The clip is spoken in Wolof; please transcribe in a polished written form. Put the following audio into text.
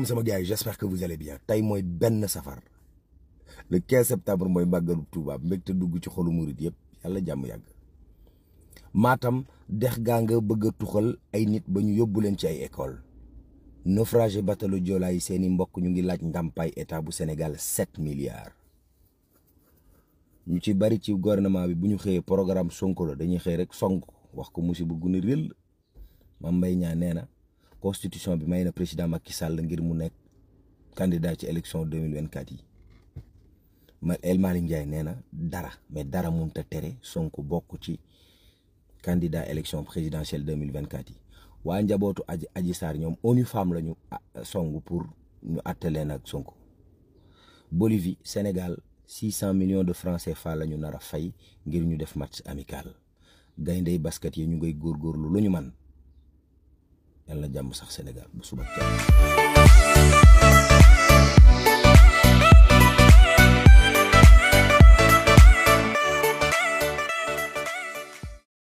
salaamaaleykum sama gars yi j'espère que vous allez bien tey mooy benn safar le 15 septembre mooy màggalu Tuuba mbégte dugg ci xolu murit yëpp yàlla jàmm yàgg. Matam dex gaa nga bëgg a tuxal ay nit ba ñu yóbbu leen ci ay école naufragé bateau Joola yi seeni mbokk ñu ngi laaj ndàmpaay état bu Sénégal 7 milliards. ñu ci bari ci gouvernement bi bu ñu xëyee programme Sonko la dañuy xëy rek song wax ko musiba gu ne réel. Mame Mbaye Niang nee na constitution bi may na président Macky Sall ngir mu nekk candidat ci élection 2024 yi El Malick Ndiaye nee na dara mënut a tere Sonko bokk ci candidat élection présidentielle 2024 yi waa njabootu Adji Sarr ñoom ONU Femmes la ñu song pour ñu àtte leen ak Sonko. Bolivie Sénégal 600 millions de francs CFA la ñu nar a fay ngir ñu def match amical gayndey basket yi ñu ngay góorgóorlu lu ñu man yàlla jàmm sax Sénégal bu suba